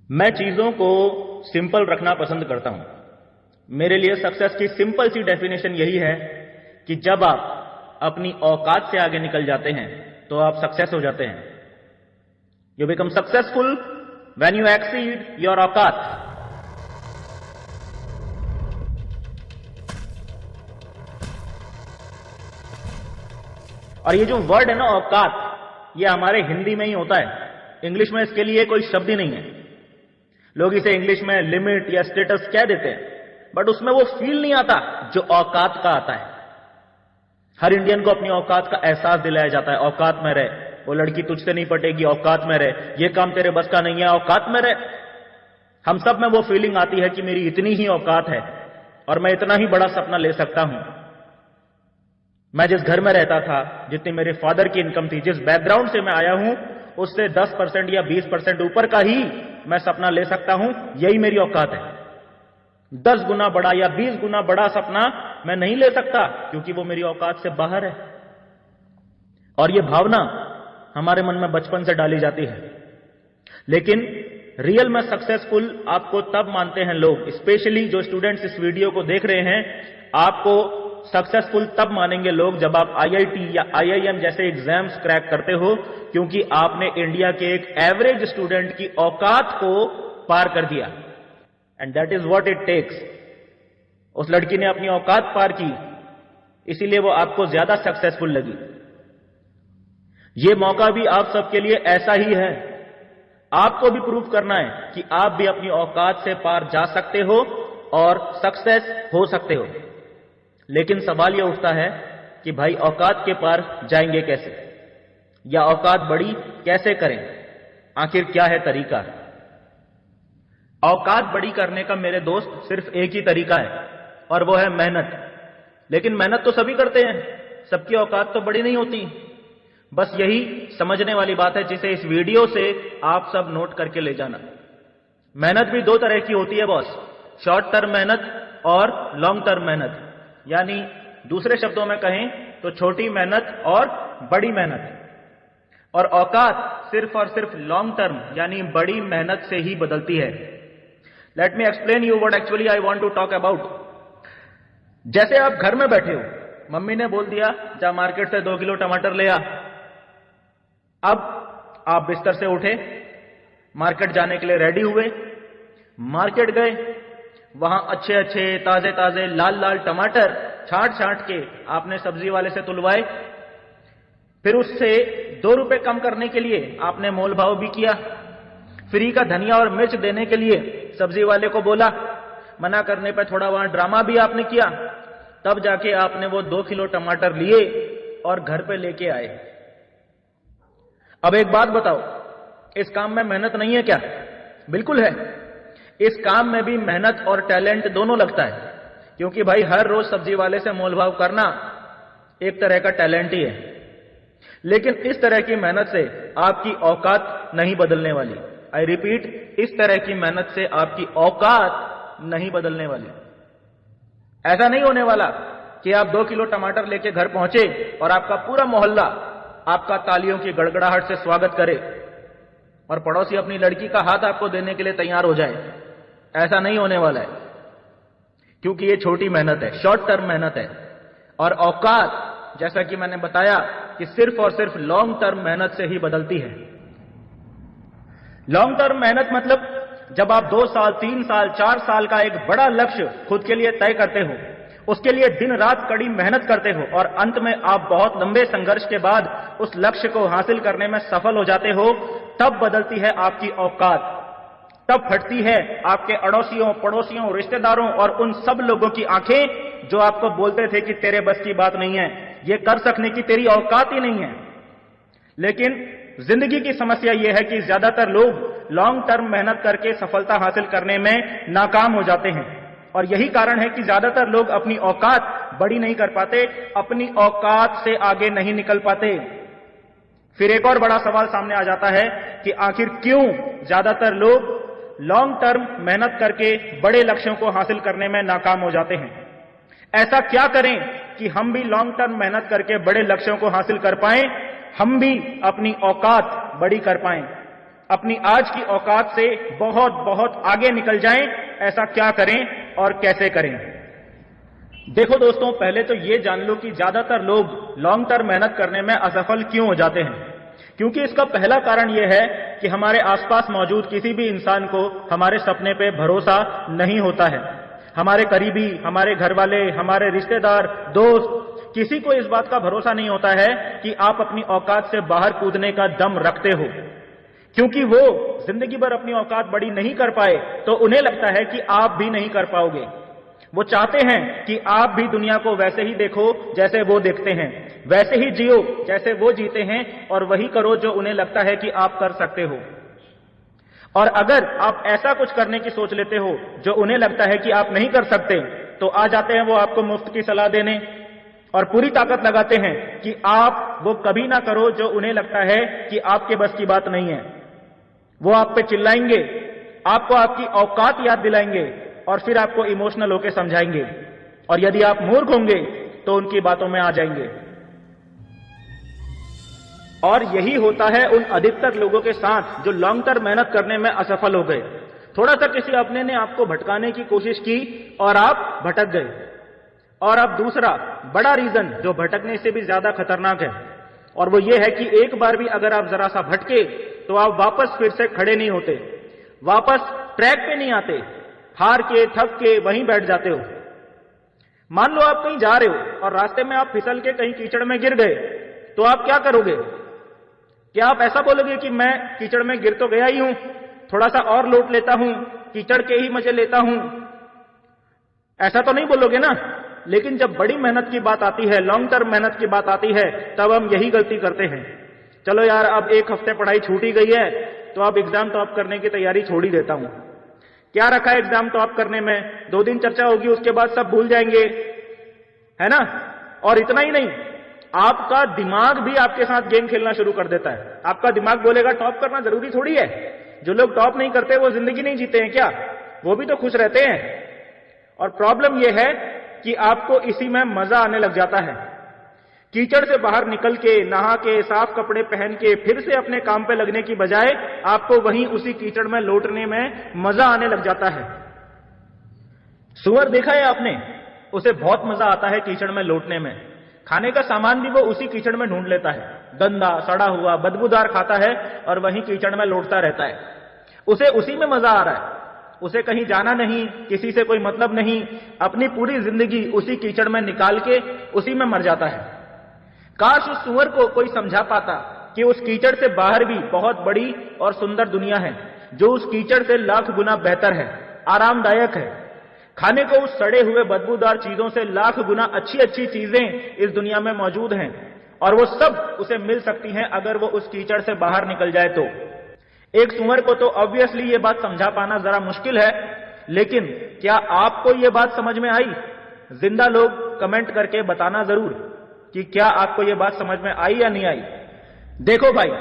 मैं चीजों को सिंपल रखना पसंद करता हूं। मेरे लिए सक्सेस की सिंपल सी डेफिनेशन यही है कि जब आप अपनी औकात से आगे निकल जाते हैं तो आप सक्सेस हो जाते हैं। You become successful when you exceed your औकात। और ये जो वर्ड है ना औकात, ये हमारे हिंदी में ही होता है, इंग्लिश में इसके लिए कोई शब्द ही नहीं है। लोग इसे इंग्लिश में लिमिट या स्टेटस कह देते हैं, बट उसमें वो फील नहीं आता जो औकात का आता है। हर इंडियन को अपनी औकात का एहसास दिलाया जाता है, औकात में रहे, वो लड़की तुझसे नहीं पटेगी, औकात में रहे, ये काम तेरे बस का नहीं है, औकात में रहे। हम सब में वो फीलिंग आती है कि मेरी इतनी ही औकात है और मैं इतना ही बड़ा सपना ले सकता हूं। मैं जिस घर में रहता था, जितनी मेरे फादर की इनकम थी, जिस बैकग्राउंड से मैं आया हूं, उससे 10% या 20% ऊपर का ही मैं सपना ले सकता हूं, यही मेरी औकात है। 10 गुना बड़ा या 20 गुना बड़ा सपना मैं नहीं ले सकता, क्योंकि वो मेरी औकात से बाहर है। और ये भावना हमारे मन में बचपन से डाली जाती है। लेकिन रियल में सक्सेसफुल आपको तब मानते हैं लोग, स्पेशली जो स्टूडेंट्स इस वीडियो को देख रहे हैं, आपको सक्सेसफुल तब मानेंगे लोग जब आप IIT या IIM जैसे एग्जाम्स क्रैक करते हो, क्योंकि आपने इंडिया के एक एवरेज स्टूडेंट की औकात को पार कर दिया। And that is what it takes. उस लड़की ने अपनी औकात पार की, इसीलिए वो आपको ज्यादा सक्सेसफुल लगी। ये मौका भी आप सबके लिए ऐसा ही है। आपको भी प्रूव करना है कि आप भी अपनी औकात से पार जा सकते हो और सक्सेस हो सकते हो। लेकिन सवाल यह उठता है कि भाई औकात के पार जाएंगे कैसे, या औकात बड़ी कैसे करें? आखिर क्या है तरीका? औकात बड़ी करने का मेरे दोस्त सिर्फ एक ही तरीका है, और वो है मेहनत। लेकिन मेहनत तो सभी करते हैं, सबकी औकात तो बड़ी नहीं होती। बस यही समझने वाली बात है, जिसे इस वीडियो से आप सब नोट करके ले जाना। मेहनत भी 2 तरह की होती है बॉस, शॉर्ट टर्म मेहनत और लॉन्ग टर्म मेहनत। यानी दूसरे शब्दों में कहें तो छोटी मेहनत और बड़ी मेहनत। और औकात सिर्फ और सिर्फ लॉन्ग टर्म यानी बड़ी मेहनत से ही बदलती है। Let me explain you what actually I want to talk about. जैसे आप घर में बैठे हो, मम्मी ने बोल दिया जा मार्केट से 2 किलो टमाटर ले आ। अब आप बिस्तर से उठे, मार्केट जाने के लिए रेडी हुए, मार्केट गए, वहां अच्छे अच्छे ताजे ताजे लाल लाल टमाटर छांट छांट के आपने सब्जी वाले से तुलवाए। फिर उससे 2 रुपए कम करने के लिए आपने मोल भाव भी किया। फ्री का धनिया और मिर्च देने के लिए सब्जी वाले को बोला, मना करने पर थोड़ा वहां ड्रामा भी आपने किया। तब जाके आपने वो 2 किलो टमाटर लिए और घर पे लेके आए। अब एक बात बताओ, इस काम में मेहनत नहीं है क्या? बिल्कुल है। इस काम में भी मेहनत और टैलेंट दोनों लगता है, क्योंकि भाई हर रोज सब्जी वाले से मोलभाव करना एक तरह का टैलेंट ही है। लेकिन इस तरह की मेहनत से आपकी औकात नहीं बदलने वाली। आई रिपीट, इस तरह की मेहनत से आपकी औकात नहीं बदलने वाली। ऐसा नहीं होने वाला कि आप 2 किलो टमाटर लेके घर पहुंचे और आपका पूरा मोहल्ला आपका तालियों की गड़गड़ाहट से स्वागत करे और पड़ोसी अपनी लड़की का हाथ आपको देने के लिए तैयार हो जाए। ऐसा नहीं होने वाला है, क्योंकि ये छोटी मेहनत है, शॉर्ट टर्म मेहनत है। और औकात, जैसा कि मैंने बताया, कि सिर्फ और सिर्फ लॉन्ग टर्म मेहनत से ही बदलती है। लॉन्ग टर्म मेहनत मतलब जब आप 2 साल, 3 साल, 4 साल का एक बड़ा लक्ष्य खुद के लिए तय करते हो, उसके लिए दिन रात कड़ी मेहनत करते हो और अंत में आप बहुत लंबे संघर्ष के बाद उस लक्ष्य को हासिल करने में सफल हो जाते हो, तब बदलती है आपकी औकात। तब फटती है आपके अड़ोसियों, पड़ोसियों, रिश्तेदारों और उन सब लोगों की आंखें जो आपको बोलते थे कि तेरे बस की बात नहीं है, ये कर सकने की तेरी औकात ही नहीं है। लेकिन जिंदगी की समस्या यह है कि ज्यादातर लोग लॉन्ग टर्म मेहनत करके सफलता हासिल करने में नाकाम हो जाते हैं। और यही कारण है कि ज्यादातर लोग अपनी औकात बड़ी नहीं कर पाते, अपनी औकात से आगे नहीं निकल पाते। फिर एक और बड़ा सवाल सामने आ जाता है कि आखिर क्यों ज्यादातर लोग लॉन्ग टर्म मेहनत करके बड़े लक्ष्यों को हासिल करने में नाकाम हो जाते हैं? ऐसा क्या करें कि हम भी लॉन्ग टर्म मेहनत करके बड़े लक्ष्यों को हासिल कर पाएं, हम भी अपनी औकात बड़ी कर पाएं? अपनी आज की औकात से बहुत बहुत आगे निकल जाएं। ऐसा क्या करें और कैसे करें? देखो दोस्तों, पहले तो ये जान लो कि ज्यादातर लोग लॉन्ग टर्म मेहनत करने में असफल क्यों हो जाते हैं। क्योंकि इसका पहला कारण यह है कि हमारे आसपास मौजूद किसी भी इंसान को हमारे सपने पे भरोसा नहीं होता है। हमारे करीबी, हमारे घर वाले, हमारे रिश्तेदार, दोस्त, किसी को इस बात का भरोसा नहीं होता है कि आप अपनी औकात से बाहर कूदने का दम रखते हो। क्योंकि वो जिंदगी भर अपनी औकात बड़ी नहीं कर पाए तो उन्हें लगता है कि आप भी नहीं कर पाओगे। वो चाहते हैं कि आप भी दुनिया को वैसे ही देखो जैसे वो देखते हैं, वैसे ही जियो जैसे वो जीते हैं, और वही करो जो उन्हें लगता है कि आप कर सकते हो। और अगर आप ऐसा कुछ करने की सोच लेते हो जो उन्हें लगता है कि आप नहीं कर सकते, तो आ जाते हैं वो आपको मुफ्त की सलाह देने और पूरी ताकत लगाते हैं कि आप वो कभी ना करो जो उन्हें लगता है कि आपके बस की बात नहीं है। वो आप पे चिल्लाएंगे, आपको आपकी औकात याद दिलाएंगे और फिर आपको इमोशनल होकर समझाएंगे, और यदि आप मूर्ख होंगे तो उनकी बातों में आ जाएंगे। और यही होता है उन अधिकतर लोगों के साथ जो लॉन्ग टर्म मेहनत करने में असफल हो गए। थोड़ा सा किसी अपने ने आपको भटकाने की कोशिश की और आप भटक गए। और अब दूसरा बड़ा रीजन जो भटकने से भी ज्यादा खतरनाक है, और वो ये है कि एक बार भी अगर आप जरा सा भटके तो आप वापस फिर से खड़े नहीं होते, वापस ट्रैक पे नहीं आते, हार के थक के वहीं बैठ जाते हो। मान लो आप कहीं जा रहे हो और रास्ते में आप फिसल के कहीं कीचड़ में गिर गए, तो आप क्या करोगे? क्या आप ऐसा बोलोगे कि मैं कीचड़ में गिर तो गया ही हूं, थोड़ा सा और लौट लेता हूं, कीचड़ के ही मजे लेता हूं? ऐसा तो नहीं बोलोगे ना। लेकिन जब बड़ी मेहनत की बात आती है, लॉन्ग टर्म मेहनत की बात आती है, तब हम यही गलती करते हैं। चलो यार, अब एक हफ्ते पढ़ाई छूट ही गई है तो अब एग्जाम टॉप करने की तैयारी छोड़ ही देता हूं। क्या रखा है एग्जाम टॉप करने में? 2 दिन चर्चा होगी, उसके बाद सब भूल जाएंगे, है ना? और इतना ही नहीं, आपका दिमाग भी आपके साथ गेम खेलना शुरू कर देता है। आपका दिमाग बोलेगा टॉप करना जरूरी थोड़ी है, जो लोग टॉप नहीं करते वो जिंदगी नहीं जीते हैं क्या? वो भी तो खुश रहते हैं। और प्रॉब्लम यह है कि आपको इसी में मजा आने लग जाता है। कीचड़ से बाहर निकल के, नहा के, साफ कपड़े पहन के फिर से अपने काम पे लगने की बजाय आपको वहीं उसी कीचड़ में लौटने में मजा आने लग जाता है। सुअर देखा है आपने? उसे बहुत मजा आता है कीचड़ में लौटने में। खाने का सामान भी वो उसी कीचड़ में ढूंढ लेता है, गंदा, सड़ा हुआ, बदबूदार खाता है और वहीं कीचड़ में लौटता रहता है। उसे उसी में मजा आ रहा है। उसे कहीं जाना नहीं, किसी से कोई मतलब नहीं, अपनी पूरी जिंदगी उसी कीचड़ में निकाल के उसी में मर जाता है। काश उस सुअर को कोई समझा पाता कि उस कीचड़ से बाहर भी बहुत बड़ी और सुंदर दुनिया है, जो उस कीचड़ से लाख गुना बेहतर है, आरामदायक है। खाने को उस सड़े हुए बदबूदार चीजों से लाख गुना अच्छी अच्छी चीजें इस दुनिया में मौजूद हैं, और वो सब उसे मिल सकती हैं अगर वो उस कीचड़ से बाहर निकल जाए तो। एक सुअर को तो ऑब्वियसली ये बात समझा पाना जरा मुश्किल है, लेकिन क्या आपको ये बात समझ में आई? जिंदा लोग कमेंट करके बताना जरूर कि क्या आपको ये बात समझ में आई या नहीं आई। देखो भाई,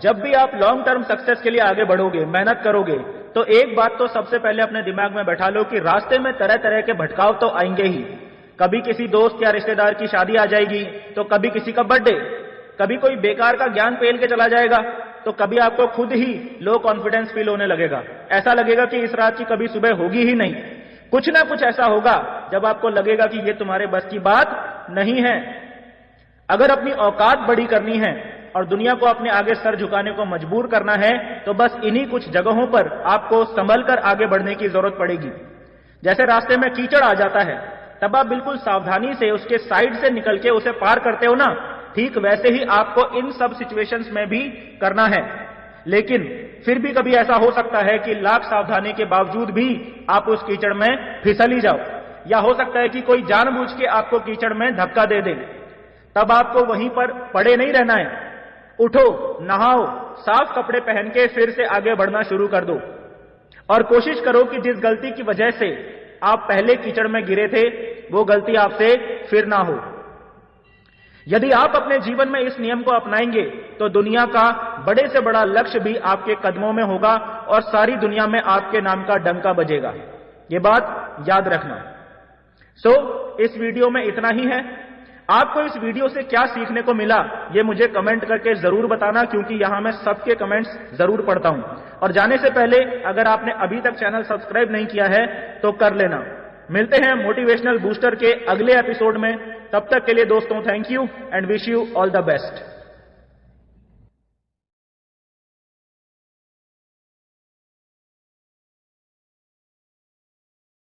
जब भी आप लॉन्ग टर्म सक्सेस के लिए आगे बढ़ोगे, मेहनत करोगे, तो एक बात तो सबसे पहले अपने दिमाग में बैठा लो कि रास्ते में तरह तरह के भटकाव तो आएंगे ही। कभी किसी दोस्त या रिश्तेदार की शादी आ जाएगी, तो कभी किसी का बर्थडे, कभी कोई बेकार का ज्ञान पेल के चला जाएगा, तो कभी आपको खुद ही लो कॉन्फिडेंस फील होने लगेगा। ऐसा लगेगा कि इस रात की कभी सुबह होगी ही नहीं। कुछ ना कुछ ऐसा होगा जब आपको लगेगा कि ये तुम्हारे बस की बात नहीं है। अगर अपनी औकात बड़ी करनी है और दुनिया को अपने आगे सर झुकाने को मजबूर करना है, तो बस इन्हीं कुछ जगहों पर आपको संभल कर आगे बढ़ने की जरूरत पड़ेगी। जैसे रास्ते में कीचड़ आ जाता है, तब आप बिल्कुल सावधानी से उसके साइड से निकल के उसे पार करते हो ना, ठीक वैसे ही आपको इन सब सिचुएशंस में भी करना है। लेकिन फिर भी कभी ऐसा हो सकता है कि लाख सावधानी के बावजूद भी आप उस कीचड़ में फिसल ही जाओ, या हो सकता है कि कोई जानबूझ के आपको कीचड़ में धक्का दे दे। तब आपको वहीं पर पड़े नहीं रहना है, उठो, नहाओ, साफ कपड़े पहन के फिर से आगे बढ़ना शुरू कर दो, और कोशिश करो कि जिस गलती की वजह से आप पहले कीचड़ में गिरे थे, वो गलती आपसे फिर ना हो। यदि आप अपने जीवन में इस नियम को अपनाएंगे, तो दुनिया का बड़े से बड़ा लक्ष्य भी आपके कदमों में होगा और सारी दुनिया में आपके नाम का डंका बजेगा। ये बात याद रखना। इस वीडियो में इतना ही है। आपको इस वीडियो से क्या सीखने को मिला, ये मुझे कमेंट करके जरूर बताना, क्योंकि यहां मैं सबके कमेंट्स जरूर पढ़ता हूं। और जाने से पहले अगर आपने अभी तक चैनल सब्सक्राइब नहीं किया है तो कर लेना। मिलते हैं मोटिवेशनल बूस्टर के अगले एपिसोड में। तब तक के लिए दोस्तों, thank you and wish you all the best.